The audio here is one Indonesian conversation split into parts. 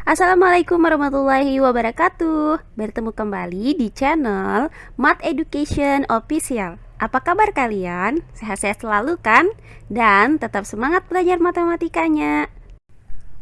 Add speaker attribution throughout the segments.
Speaker 1: Assalamualaikum warahmatullahi wabarakatuh. Bertemu kembali di channel Math Education Official. Apa kabar kalian? Sehat-sehat selalu kan? Dan tetap semangat belajar matematikanya.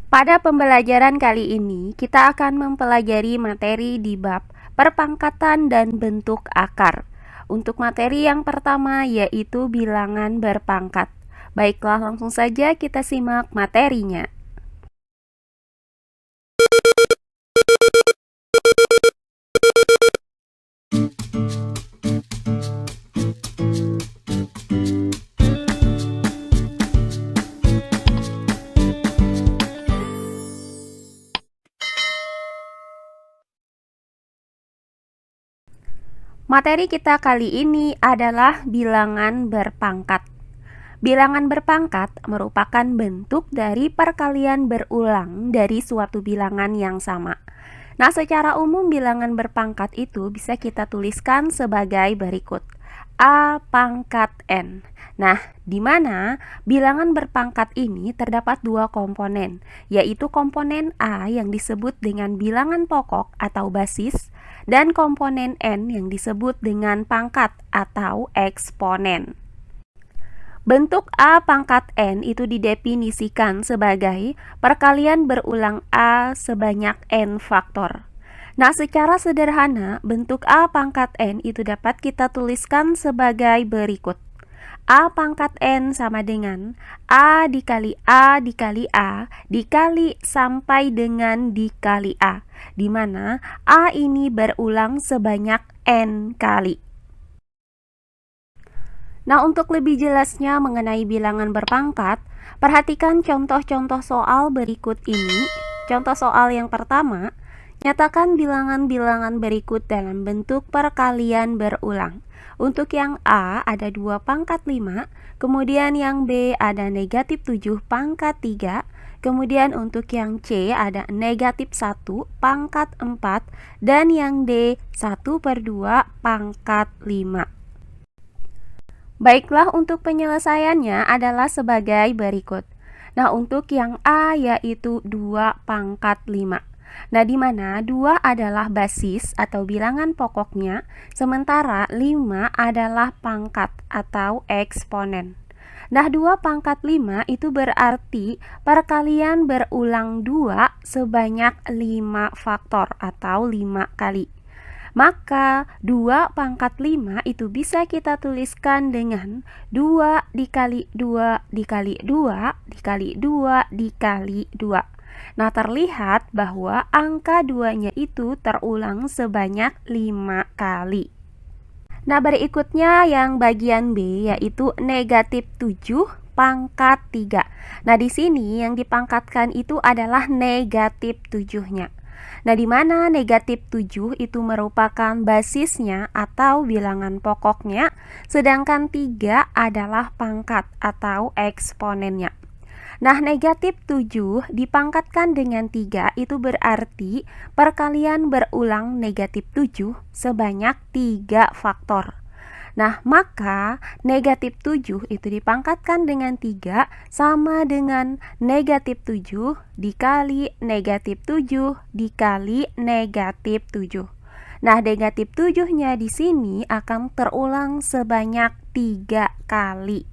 Speaker 1: Pada pembelajaran kali ini, kita akan mempelajari materi di bab perpangkatan dan bentuk akar. Untuk materi yang pertama yaitu bilangan berpangkat. Baiklah, langsung saja kita simak materinya. Materi kita kali ini adalah bilangan berpangkat. Bilangan berpangkat merupakan bentuk dari perkalian berulang dari suatu bilangan yang sama. Nah, secara umum bilangan berpangkat itu bisa kita tuliskan sebagai berikut. A pangkat N. Nah, di mana bilangan berpangkat ini terdapat dua komponen, yaitu komponen A yang disebut dengan bilangan pokok atau basis, dan komponen N yang disebut dengan pangkat atau eksponen. Bentuk A pangkat N itu didefinisikan sebagai perkalian berulang A sebanyak N faktor. Nah, secara sederhana, bentuk A pangkat N itu dapat kita tuliskan sebagai berikut. A pangkat N sama dengan A dikali A dikali A dikali sampai dengan dikali A, di mana A ini berulang sebanyak N kali. Nah, untuk lebih jelasnya mengenai bilangan berpangkat, perhatikan contoh-contoh soal berikut ini. Contoh soal yang pertama, nyatakan bilangan-bilangan berikut dalam bentuk perkalian berulang. Untuk yang A ada 2 pangkat 5, kemudian yang B ada negatif 7 pangkat 3, kemudian untuk yang C ada negatif 1 pangkat 4, dan yang D 1/2 pangkat 5. Baiklah, untuk penyelesaiannya adalah sebagai berikut. Nah, untuk yang A yaitu 2 pangkat 5. Nah, di mana 2 adalah basis atau bilangan pokoknya, sementara 5 adalah pangkat atau eksponen. Nah, 2 pangkat 5 itu berarti perkalian berulang 2 sebanyak 5 faktor atau 5 kali. Maka 2 pangkat 5 itu bisa kita tuliskan dengan 2 dikali 2 dikali 2 dikali 2 dikali 2. Nah, terlihat bahwa angka 2-nya itu terulang sebanyak 5 kali. Nah, berikutnya yang bagian B yaitu negatif 7 pangkat 3. Nah, di sini yang dipangkatkan itu adalah negatif 7-nya. Nah, di mana negatif 7 itu merupakan basisnya atau bilangan pokoknya, sedangkan 3 adalah pangkat atau eksponennya. Nah, negatif 7 dipangkatkan dengan 3 itu berarti perkalian berulang negatif 7 sebanyak 3 faktor. Nah, maka negatif 7 itu dipangkatkan dengan 3 sama dengan negatif 7 dikali negatif 7 dikali negatif 7. Nah, negatif 7-nya di sini akan terulang sebanyak 3 kali.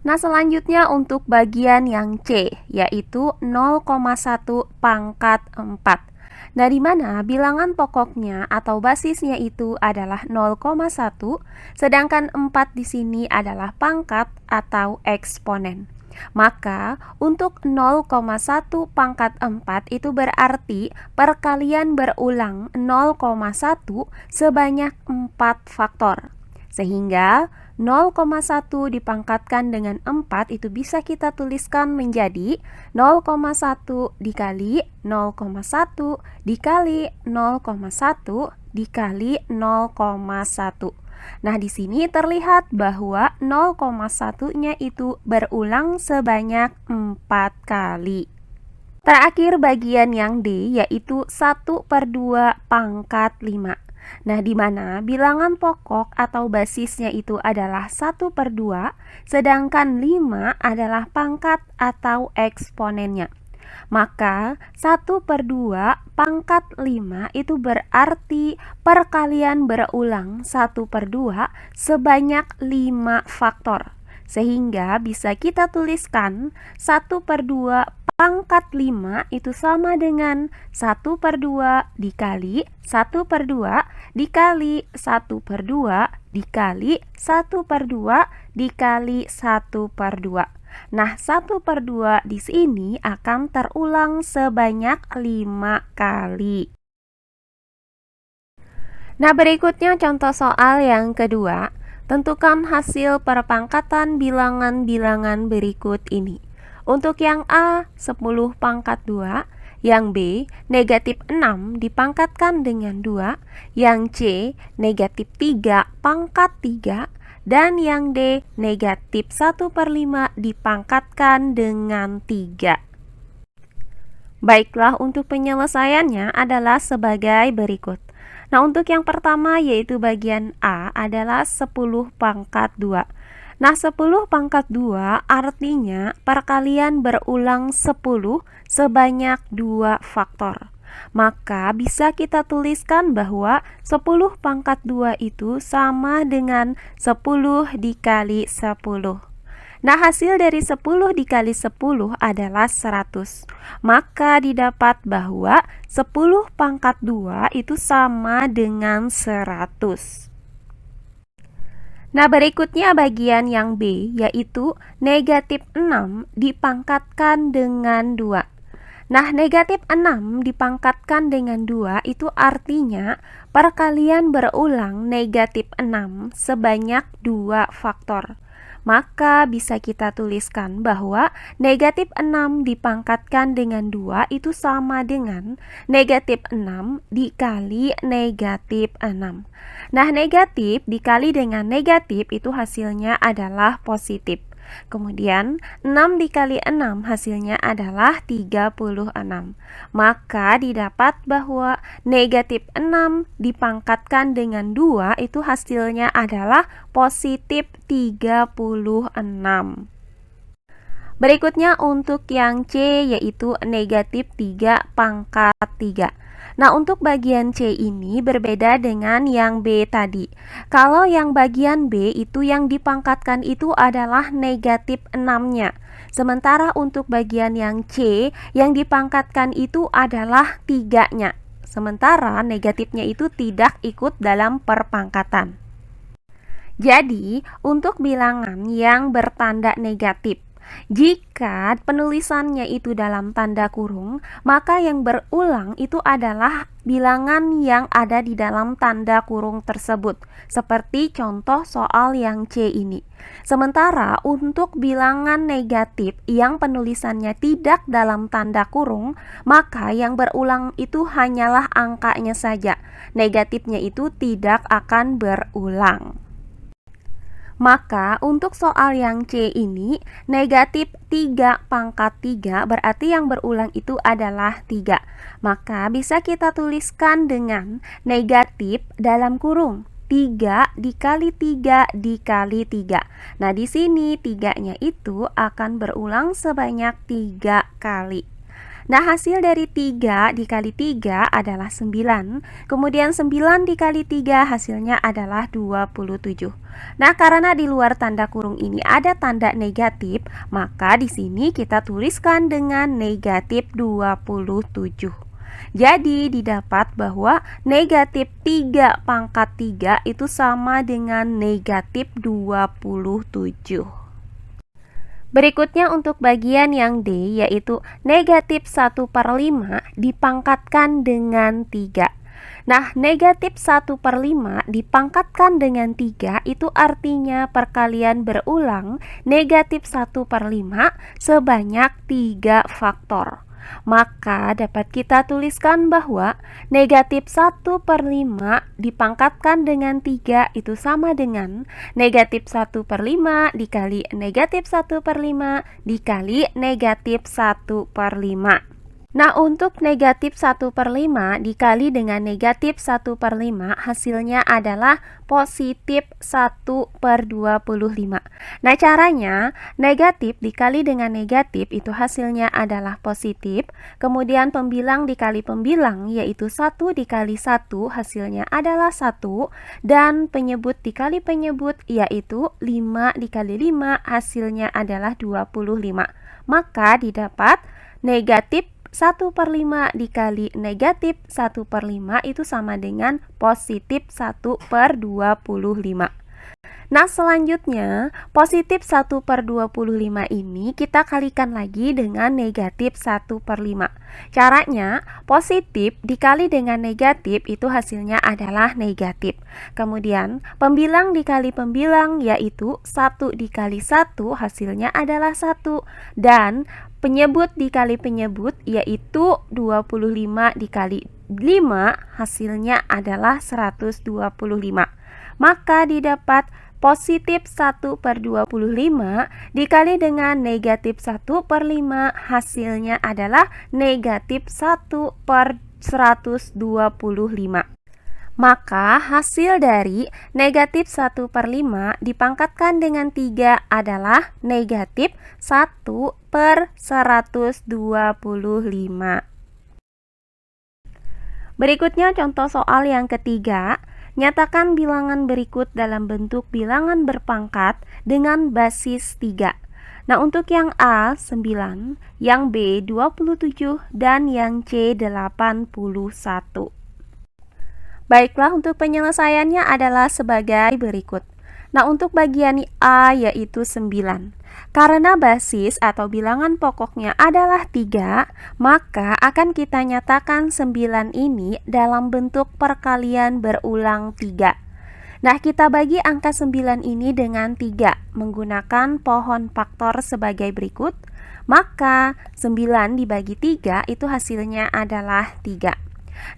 Speaker 1: Nah, selanjutnya untuk bagian yang C, yaitu 0,1 pangkat 4. Nah, di mana bilangan pokoknya atau basisnya itu adalah 0,1, sedangkan 4 di sini adalah pangkat atau eksponen. Maka, untuk 0,1 pangkat 4 itu berarti perkalian berulang 0,1 sebanyak 4 faktor. Sehingga 0,1 dipangkatkan dengan 4 itu bisa kita tuliskan menjadi 0,1 dikali 0,1 dikali 0,1 dikali 0,1. Nah, di sini terlihat bahwa 0,1-nya itu berulang sebanyak 4 kali. Terakhir bagian yang D yaitu 1/2 pangkat 5. Nah, di mana bilangan pokok atau basisnya itu adalah 1/2, sedangkan 5 adalah pangkat atau eksponennya. Maka 1/2 pangkat 5 itu berarti perkalian berulang 1/2 sebanyak 5 faktor. Sehingga bisa kita tuliskan 1/2 pangkat 5 itu sama dengan 1/2 dikali 1/2 dikali 1/2 dikali 1/2 dikali 1/2. Nah, 1/2 di sini akan terulang sebanyak 5 kali. Nah, berikutnya contoh soal yang kedua. Tentukan hasil perpangkatan bilangan-bilangan berikut ini. Untuk yang A, 10 pangkat 2, yang B, negatif 6 dipangkatkan dengan 2, yang C, negatif 3 pangkat 3, dan yang D, negatif 1/5 dipangkatkan dengan 3. Baiklah, untuk penyelesaiannya adalah sebagai berikut. Nah, untuk yang pertama yaitu bagian A adalah 10 pangkat 2. Nah, 10 pangkat 2 artinya perkalian berulang 10 sebanyak 2 faktor. Maka bisa kita tuliskan bahwa 10 pangkat 2 itu sama dengan 10 dikali 10. Nah, hasil dari 10 dikali 10 adalah 100. Maka didapat bahwa 10 pangkat 2 itu sama dengan 100. Nah, berikutnya bagian yang B, yaitu negatif 6 dipangkatkan dengan 2. Nah, negatif 6 dipangkatkan dengan 2 itu artinya perkalian berulang negatif 6 sebanyak 2 faktor. Maka bisa kita tuliskan bahwa negatif 6 dipangkatkan dengan 2 itu sama dengan negatif 6 dikali negatif 6. Nah, negatif dikali dengan negatif itu hasilnya adalah positif. Kemudian 6 dikali 6 hasilnya adalah 36. Maka didapat bahwa negatif 6 dipangkatkan dengan 2 itu hasilnya adalah positif 36. Berikutnya untuk yang C yaitu negatif 3 pangkat 3. Nah, untuk bagian C ini berbeda dengan yang B tadi. Kalau yang bagian B itu yang dipangkatkan itu adalah negatif 6-nya. Sementara untuk bagian yang C yang dipangkatkan itu adalah 3-nya. Sementara negatifnya itu tidak ikut dalam perpangkatan. Jadi, untuk bilangan yang bertanda negatif, jika penulisannya itu dalam tanda kurung, maka yang berulang itu adalah bilangan yang ada di dalam tanda kurung tersebut, seperti contoh soal yang C ini. Sementara untuk bilangan negatif yang penulisannya tidak dalam tanda kurung, maka yang berulang itu hanyalah angkanya saja. Negatifnya itu tidak akan berulang. Maka untuk soal yang C ini negatif 3 pangkat 3 berarti yang berulang itu adalah 3. Maka bisa kita tuliskan dengan negatif dalam kurung 3 dikali 3 dikali 3. Nah, di sini 3-nya itu akan berulang sebanyak 3 kali. Nah, hasil dari 3 dikali 3 adalah 9. Kemudian 9 dikali 3 hasilnya adalah 27. Nah, karena di luar tanda kurung ini ada tanda negatif, maka di sini kita tuliskan dengan negatif 27. Jadi didapat bahwa negatif 3 pangkat 3 itu sama dengan negatif 27. Berikutnya untuk bagian yang D yaitu negatif 1/5 dipangkatkan dengan 3. Nah, negatif 1/5 dipangkatkan dengan 3 itu artinya perkalian berulang negatif 1/5 sebanyak 3 faktor. Maka dapat kita tuliskan bahwa negatif 1/5 dipangkatkan dengan 3 itu sama dengan negatif 1/5 dikali negatif 1/5 dikali negatif 1/5. Nah, untuk negatif 1/5 dikali dengan negatif 1/5 hasilnya adalah positif 1/25. Nah, caranya negatif dikali dengan negatif itu hasilnya adalah positif. Kemudian pembilang dikali pembilang yaitu 1 dikali 1 hasilnya adalah 1. Dan penyebut dikali penyebut yaitu 5 dikali 5 hasilnya adalah 25. Maka didapat negatif 1/5 dikali negatif 1/5 itu sama dengan positif 1/25. Nah, selanjutnya positif 1/25 ini kita kalikan lagi dengan negatif 1/5. Caranya positif dikali dengan negatif itu hasilnya adalah negatif. Kemudian pembilang dikali pembilang yaitu 1 dikali 1 hasilnya adalah 1. Dan penyebut dikali penyebut yaitu 25 dikali 5 hasilnya adalah 125. Maka didapat positif 1/25 dikali dengan negatif 1/5 hasilnya adalah negatif 1/125. Maka hasil dari negatif 1/5 dipangkatkan dengan 3 adalah negatif 1/125. Berikutnya contoh soal yang ketiga. Nyatakan bilangan berikut dalam bentuk bilangan berpangkat dengan basis 3. Nah, untuk yang A 9, yang B 27, dan yang C 81. Baiklah, untuk penyelesaiannya adalah sebagai berikut. Nah, untuk bagian A yaitu 9. Karena basis atau bilangan pokoknya adalah 3, maka akan kita nyatakan 9 ini dalam bentuk perkalian berulang 3. Nah, kita bagi angka 9 ini dengan 3 menggunakan pohon faktor sebagai berikut. Maka 9 dibagi 3 itu hasilnya adalah 3.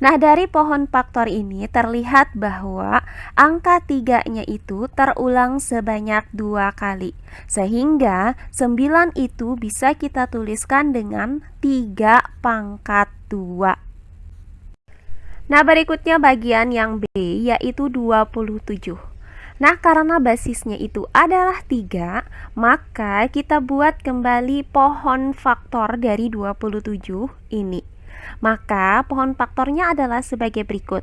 Speaker 1: Nah, dari pohon faktor ini terlihat bahwa angka 3-nya itu terulang sebanyak 2 kali. Sehingga 9 itu bisa kita tuliskan dengan 3 pangkat 2. Nah, berikutnya bagian yang B yaitu 27. Nah, karena basisnya itu adalah 3, maka kita buat kembali pohon faktor dari 27 ini. Maka pohon faktornya adalah sebagai berikut.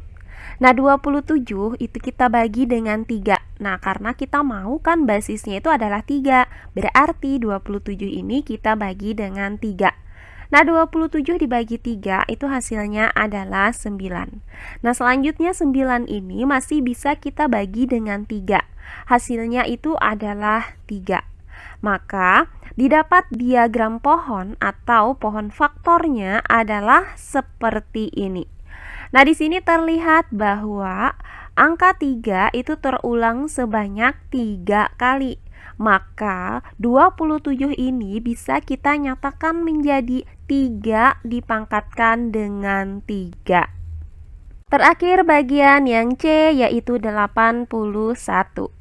Speaker 1: Nah, 27 itu kita bagi dengan 3. Nah, karena kita mau kan basisnya itu adalah 3, berarti 27 ini kita bagi dengan 3. Nah, 27 dibagi 3 itu hasilnya adalah 9. Nah, selanjutnya 9 ini masih bisa kita bagi dengan 3. Hasilnya itu adalah 3. Maka didapat diagram pohon atau pohon faktornya adalah seperti ini. Nah, di sini terlihat bahwa angka 3 itu terulang sebanyak 3 kali. Maka 27 ini bisa kita nyatakan menjadi 3 dipangkatkan dengan 3. Terakhir bagian yang C yaitu 81.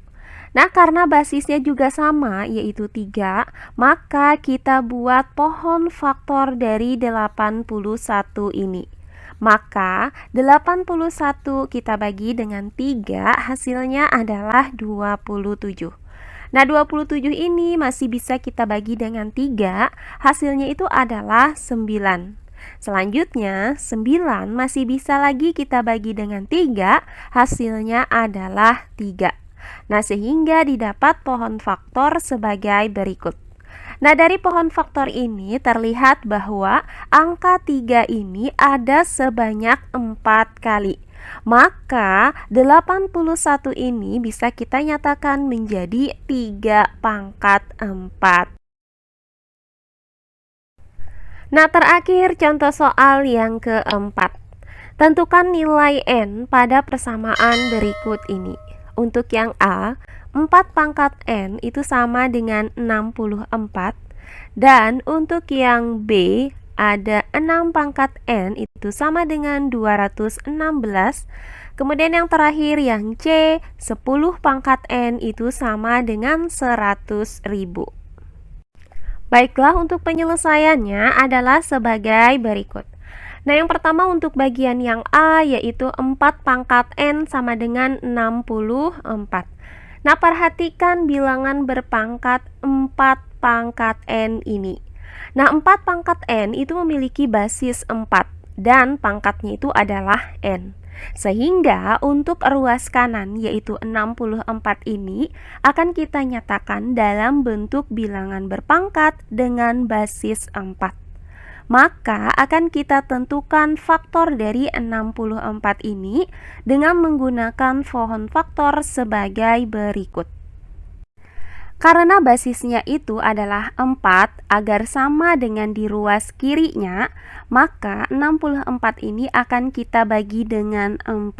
Speaker 1: Nah, karena basisnya juga sama yaitu 3, maka kita buat pohon faktor dari 81 ini. Maka 81 kita bagi dengan 3 hasilnya adalah 27. Nah, 27 ini masih bisa kita bagi dengan 3, hasilnya itu adalah 9. Selanjutnya 9 masih bisa lagi kita bagi dengan 3, hasilnya adalah 3. Nah, sehingga didapat pohon faktor sebagai berikut. Nah, dari pohon faktor ini terlihat bahwa angka 3 ini ada sebanyak 4 kali. Maka 81 ini bisa kita nyatakan menjadi 3 pangkat 4. Nah, terakhir contoh soal yang keempat. Tentukan nilai N pada persamaan berikut ini. Untuk yang A, 4 pangkat N itu sama dengan 64. Dan untuk yang B, ada 6 pangkat N itu sama dengan 216. Kemudian yang terakhir yang C, 10 pangkat N itu sama dengan 100.000. Baiklah, untuk penyelesaiannya adalah sebagai berikut. Nah, yang pertama untuk bagian yang A yaitu 4 pangkat N sama dengan 64. Nah, perhatikan bilangan berpangkat 4 pangkat N ini. Nah, 4 pangkat N itu memiliki basis 4 dan pangkatnya itu adalah N. Sehingga untuk ruas kanan yaitu 64 ini akan kita nyatakan dalam bentuk bilangan berpangkat dengan basis 4. Maka akan kita tentukan faktor dari 64 ini dengan menggunakan pohon faktor sebagai berikut. Karena basisnya itu adalah 4, agar sama dengan di ruas kirinya, maka 64 ini akan kita bagi dengan 4.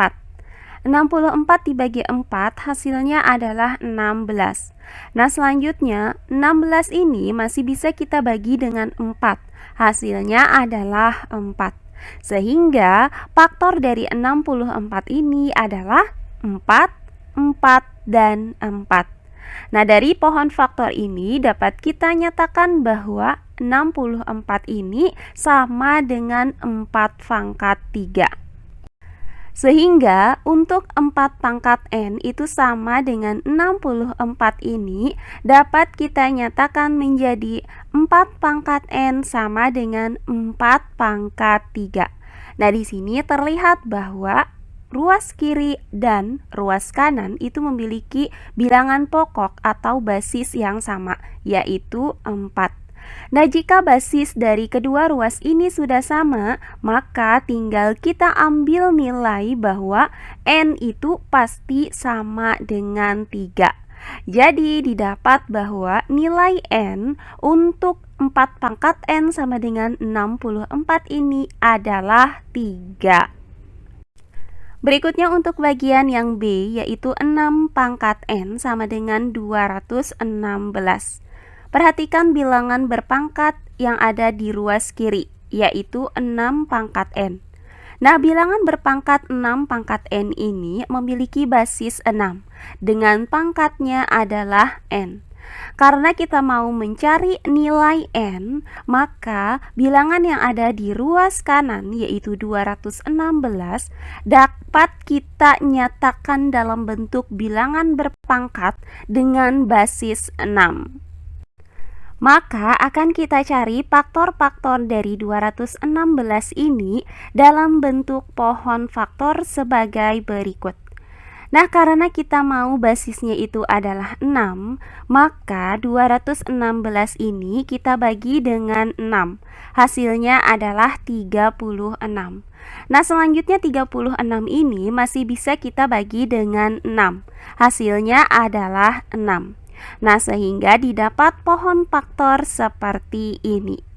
Speaker 1: 64 dibagi 4 hasilnya adalah 16. Nah, selanjutnya 16 ini masih bisa kita bagi dengan 4. Hasilnya adalah 4. Sehingga faktor dari 64 ini adalah 4, 4, dan 4. Nah, dari pohon faktor ini dapat kita nyatakan bahwa 64 ini sama dengan 4 pangkat 3. Sehingga untuk 4 pangkat N itu sama dengan 64 ini dapat kita nyatakan menjadi 4 pangkat N sama dengan 4 pangkat 3. Nah, di sini terlihat bahwa ruas kiri dan ruas kanan itu memiliki bilangan pokok atau basis yang sama, yaitu 4. Nah, jika basis dari kedua ruas ini sudah sama, maka tinggal kita ambil nilai bahwa N itu pasti sama dengan 3. Jadi didapat bahwa nilai N untuk 4 pangkat N sama dengan 64 ini adalah 3. Berikutnya untuk bagian yang B yaitu 6 pangkat N sama dengan 216. Perhatikan bilangan berpangkat yang ada di ruas kiri, yaitu 6 pangkat N. Nah, bilangan berpangkat 6 pangkat N ini memiliki basis 6, dengan pangkatnya adalah N. Karena kita mau mencari nilai N, maka bilangan yang ada di ruas kanan, yaitu 216, dapat kita nyatakan dalam bentuk bilangan berpangkat dengan basis 6. Maka akan kita cari faktor-faktor dari 216 ini dalam bentuk pohon faktor sebagai berikut. Nah, karena kita mau basisnya itu adalah 6, maka 216 ini kita bagi dengan 6. Hasilnya adalah 36. Nah, selanjutnya 36 ini masih bisa kita bagi dengan 6. Hasilnya adalah 6. Nah, sehingga didapat pohon faktor seperti ini.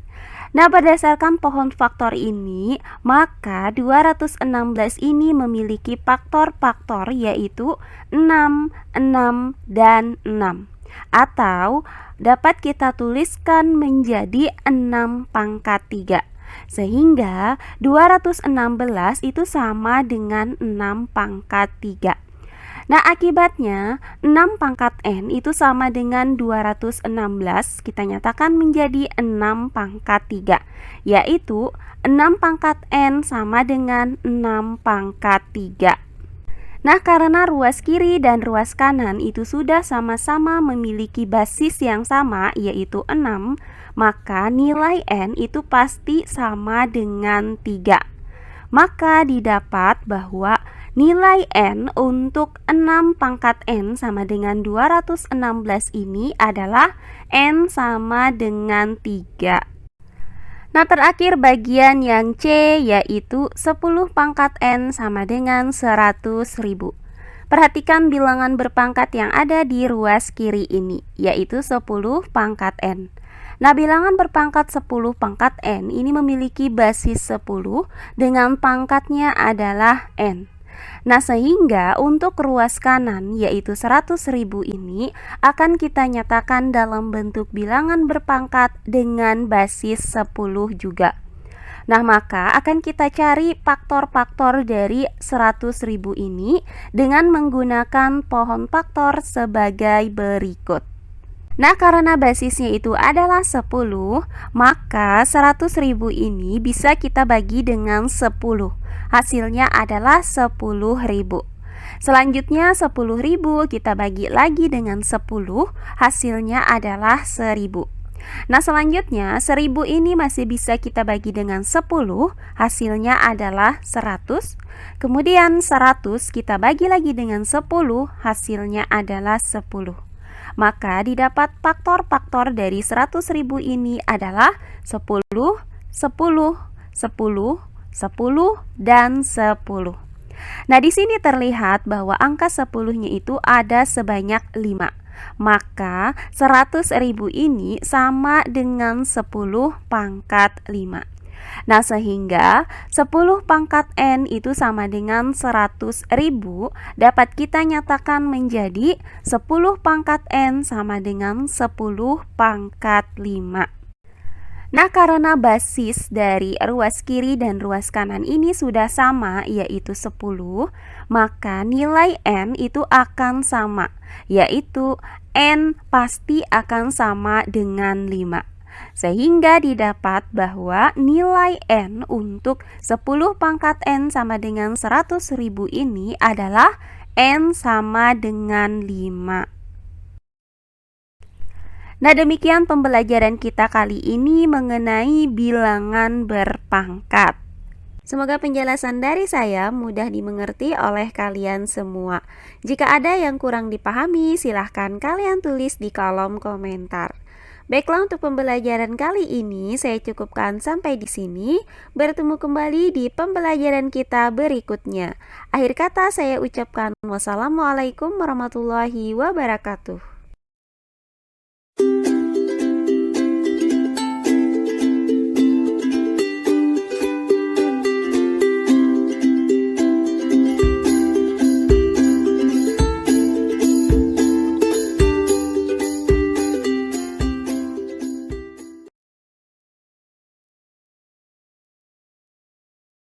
Speaker 1: Nah, berdasarkan pohon faktor ini, maka 216 ini memiliki faktor-faktor yaitu 6, 6, dan 6. Atau dapat kita tuliskan menjadi 6 pangkat 3. Sehingga 216 itu sama dengan 6 pangkat 3. Nah, akibatnya 6 pangkat N itu sama dengan 216, kita nyatakan menjadi 6 pangkat 3, yaitu 6 pangkat N sama dengan 6 pangkat 3. Nah, karena ruas kiri dan ruas kanan itu sudah sama-sama memiliki basis yang sama, yaitu 6, maka nilai N itu pasti sama dengan 3. Maka didapat bahwa nilai N untuk 6 pangkat N sama dengan 216 ini adalah N sama dengan 3. Nah, terakhir bagian yang C yaitu 10 pangkat N sama dengan 100.000. Perhatikan bilangan berpangkat yang ada di ruas kiri ini, yaitu 10 pangkat N. Nah, bilangan berpangkat 10 pangkat N ini memiliki basis 10 dengan pangkatnya adalah N. Nah, sehingga untuk ruas kanan yaitu 100.000 ini akan kita nyatakan dalam bentuk bilangan berpangkat dengan basis 10 juga. Nah, maka akan kita cari faktor-faktor dari 100.000 ini dengan menggunakan pohon faktor sebagai berikut. Nah, karena basisnya itu adalah 10, maka 100.000 ini bisa kita bagi dengan 10. Hasilnya adalah 10.000. Selanjutnya 10.000 kita bagi lagi dengan 10, hasilnya adalah 1.000. Nah, selanjutnya 1.000 ini masih bisa kita bagi dengan 10, hasilnya adalah 100. Kemudian 100 kita bagi lagi dengan 10, hasilnya adalah 10. Maka didapat faktor-faktor dari 100.000 ini adalah 10, 10, 10, 10, dan 10. Nah, di sini terlihat bahwa angka 10-nya itu ada sebanyak 5. Maka 100.000 ini sama dengan 10 pangkat 5. Nah, sehingga 10 pangkat N itu sama dengan 100.000 dapat kita nyatakan menjadi 10 pangkat N sama dengan 10 pangkat 5. Nah, karena basis dari ruas kiri dan ruas kanan ini sudah sama, yaitu 10, maka nilai N itu akan sama, yaitu N pasti akan sama dengan 5. Sehingga didapat bahwa nilai N untuk 10 pangkat N sama dengan 100.000 ini adalah N sama dengan 5. Nah, demikian pembelajaran kita kali ini mengenai bilangan berpangkat. Semoga penjelasan dari saya mudah dimengerti oleh kalian semua. Jika ada yang kurang dipahami, silahkan kalian tulis di kolom komentar. Baiklah, untuk pembelajaran kali ini saya cukupkan sampai di sini. Bertemu kembali di pembelajaran kita berikutnya. Akhir kata saya ucapkan wassalamualaikum warahmatullahi wabarakatuh.